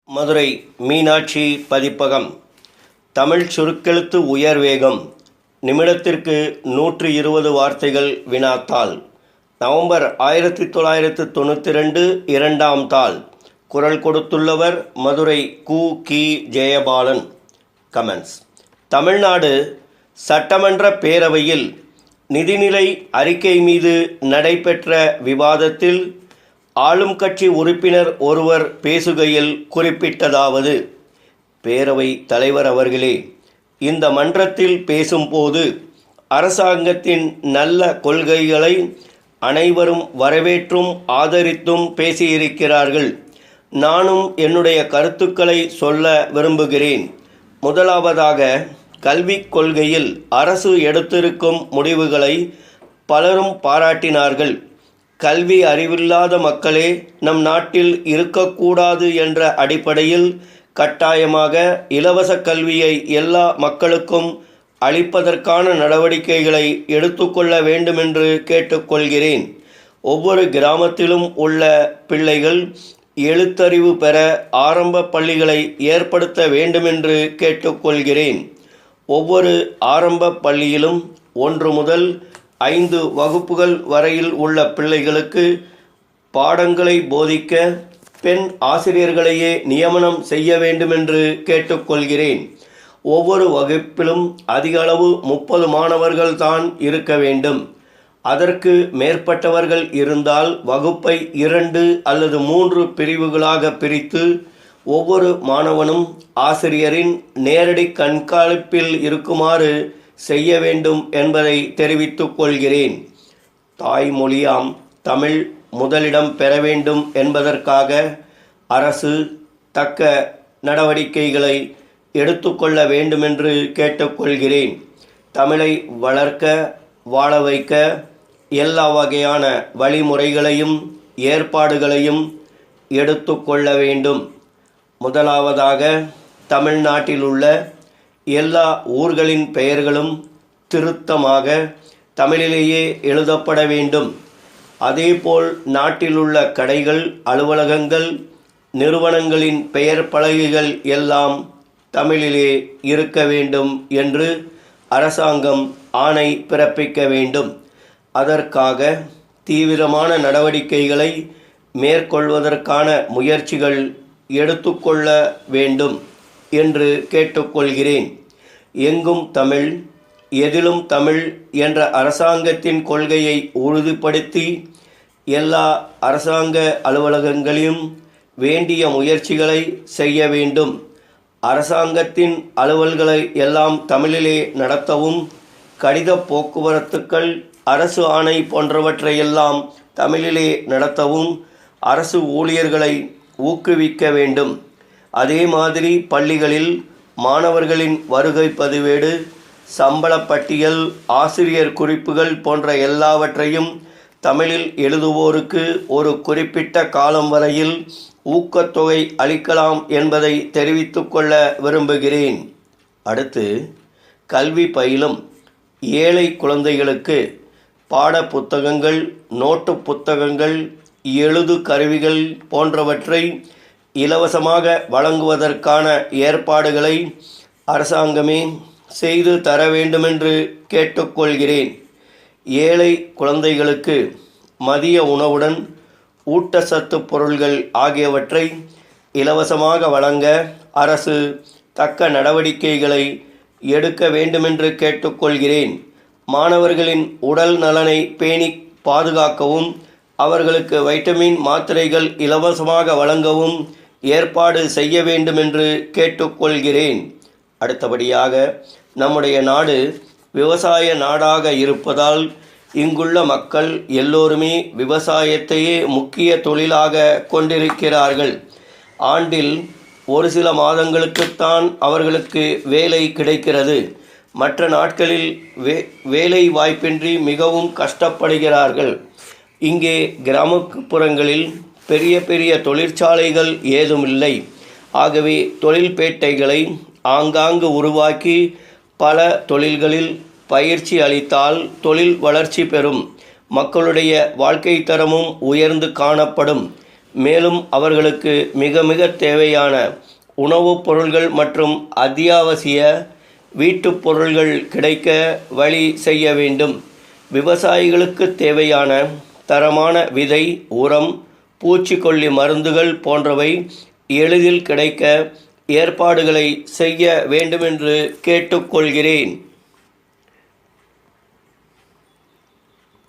மதுரை மீனாட்சி பதிப்பகம். தமிழ் சுருக்கெழுத்து உயர்வேகம். நிமிடத்திற்கு 120 வார்த்தைகள் வினாத்தாள். நவம்பர் 1992 2ஆம் தாள். குரல் கொடுத்துள்ளவர் மதுரை கு. ஜெயபாலன். கமெண்ட்ஸ். தமிழ்நாடு சட்டமன்ற பேரவையில் நிதிநிலை அறிக்கை மீது நடைபெற்ற விவாதத்தில் ஆளும் கட்சி உறுப்பினர் ஒருவர் பேசுகையில் குறிப்பிட்டதாவது: பேரவை தலைவர் அவர்களே, இந்த மன்றத்தில் பேசும்போது அரசாங்கத்தின் நல்ல கொள்கைகளை அனைவரும் வரவேற்றும் ஆதரித்தும் பேசியிருக்கிறார்கள். நானும் என்னுடைய கருத்துக்களை சொல்ல விரும்புகிறேன். முதலாவதாக, கல்விக் கொள்கையில் அரசு எடுத்திருக்கும் முடிவுகளை பலரும் பாராட்டினார்கள். கல்வி அறிவில்லாத மக்களே நம் நாட்டில் இருக்கக்கூடாது என்ற அடிப்படையில் கட்டாயமாக இலவச கல்வியை எல்லா மக்களுக்கும் அளிப்பதற்கான நடவடிக்கைகளை எடுத்துக்கொள்ள வேண்டுமென்று கேட்டுக்கொள்கிறேன். ஒவ்வொரு கிராமத்திலும் உள்ள பிள்ளைகள் எழுத்தறிவு பெற ஆரம்ப பள்ளிகளை ஏற்படுத்த வேண்டுமென்று கேட்டுக்கொள்கிறேன். ஒவ்வொரு ஆரம்ப பள்ளியிலும் 1 முதல் 5 வகுப்புகள் வரையில் உள்ள பிள்ளைகளுக்கு பாடங்களை போதிக்க பெண் ஆசிரியர்களையே நியமனம் செய்ய வேண்டுமென்று கேட்டுக்கொள்கிறேன். ஒவ்வொரு வகுப்பிலும் அதிக அளவு 30 மாணவர்கள் தான் இருக்க வேண்டும். அதற்கு மேற்பட்டவர்கள் இருந்தால் வகுப்பை 2 அல்லது 3 பிரிவுகளாக பிரித்து ஒவ்வொரு மாணவனும் ஆசிரியரின் நேரடி கண்காணிப்பில் இருக்குமாறு செய்ய வேண்டும் என்பதை தெரிவித்துக் கொள்கிறேன். தாய்மொழியாம் தமிழ் முதலிடம் பெற வேண்டும் என்பதற்காக அரசு தக்க நடவடிக்கைகளை எடுத்துக்கொள்ள வேண்டுமென்று கேட்டுக்கொள்கிறேன். தமிழை வளர்க்க வாழ வைக்க எல்லா வகையான வழிமுறைகளையும் ஏற்பாடுகளையும் எடுத்துக்கொள்ள வேண்டும். முதலாவதாக, தமிழ்நாட்டில் உள்ள எல்லா ஊர்களின் பெயர்களும் திருத்தமாக தமிழிலேயே எழுதப்பட வேண்டும். அதேபோல் நாட்டிலுள்ள கடைகள், அலுவலகங்கள், நிறுவனங்களின் பெயர் பலகைகள் எல்லாம் தமிழிலே இருக்க வேண்டும் என்று அரசாங்கம் ஆணை பிறப்பிக்க வேண்டும். அதற்காக தீவிரமான நடவடிக்கைகளை மேற்கொள்வதற்கான முயற்சிகள் எடுத்துக்கொள்ள வேண்டும் என்று கேட்டுக்கொள்கிறேன். எங்கும் தமிழ், எதிலும் தமிழ் என்ற அரசாங்கத்தின் கொள்கையை உறுதிப்படுத்தி எல்லா அரசாங்க அலுவலகங்களையும் வேண்டிய முயற்சிகளை செய்ய வேண்டும். அரசாங்கத்தின் அலுவல்களை எல்லாம் தமிழிலே நடத்தவும், கடித போக்குவரத்துக்கள், அரசு ஆணை போன்றவற்றையெல்லாம் தமிழிலே நடத்தவும் அரசு ஊழியர்களை ஊக்குவிக்க வேண்டும். அதே மாதிரி பள்ளிகளில் மாணவர்களின் வருகை பதிவேடு, சம்பள பட்டியல், ஆசிரியர் குறிப்புகள் போன்ற எல்லாவற்றையும் தமிழில் எழுதுவோருக்கு ஒரு குறிப்பிட்ட காலம் வரையில் ஊக்கத்தொகை அளிக்கலாம் என்பதை தெரிவித்துக் கொள்ள விரும்புகிறேன். அடுத்து, கல்வி பயிலும் ஏழை குழந்தைகளுக்கு பாட புத்தகங்கள், நோட்டு புத்தகங்கள், எழுது கருவிகள் போன்றவற்றை இலவசமாக வழங்குவதற்கான ஏற்பாடுகளை அரசாங்கமே செய்து தர வேண்டுமென்று கேட்டுக்கொள்கிறேன். ஏழை குழந்தைகளுக்கு மதிய உணவுடன் ஊட்டச்சத்து பொருள்கள் ஆகியவற்றை இலவசமாக வழங்க அரசு தக்க நடவடிக்கைகளை எடுக்க வேண்டுமென்று கேட்டுக்கொள்கிறேன். மாணவர்களின் உடல் நலனை பேணி பாதுகாக்கவும், அவர்களுக்கு வைட்டமின் மாத்திரைகள் இலவசமாக வழங்கவும் ஏற்பாடு செய்ய வேண்டுமென்று கேட்டுக்கொள்கிறேன். அடுத்தபடியாக, நம்முடைய நாடு விவசாய நாடாக இருப்பதால் இங்குள்ள மக்கள் எல்லோருமே விவசாயத்தையே முக்கிய தொழிலாக கொண்டிருக்கிறார்கள். ஆண்டில் ஒரு சில மாதங்களுக்குத்தான் அவர்களுக்கு வேலை கிடைக்கிறது. மற்ற நாட்களில் வேலை வாய்ப்பின்றி மிகவும் கஷ்டப்படுகிறார்கள். இங்கே கிராமப்புறங்களில் பெரிய பெரிய தொழிற்சாலைகள் ஏதுமில்லை. ஆகவே தொழில்பேட்டைகளை ஆங்காங்கு உருவாக்கி பல தொழில்களில் பயிற்சி அளித்தால் தொழில் வளர்ச்சி பெறும். மக்களுடைய வாழ்க்கை தரமும் உயர்ந்து காணப்படும். மேலும் அவர்களுக்கு மிக மிக தேவையான உணவுப் பொருள்கள் மற்றும் அத்தியாவசிய வீட்டுப் பொருள்கள் கிடைக்க வழி செய்ய வேண்டும். விவசாயிகளுக்கு தேவையான தரமான விதை, உரம், பூச்சிக்கொல்லி மருந்துகள் போன்றவை எளிதில் கிடைக்க ஏற்பாடுகளை செய்ய வேண்டுமென்று கேட்டுக்கொள்கிறேன்.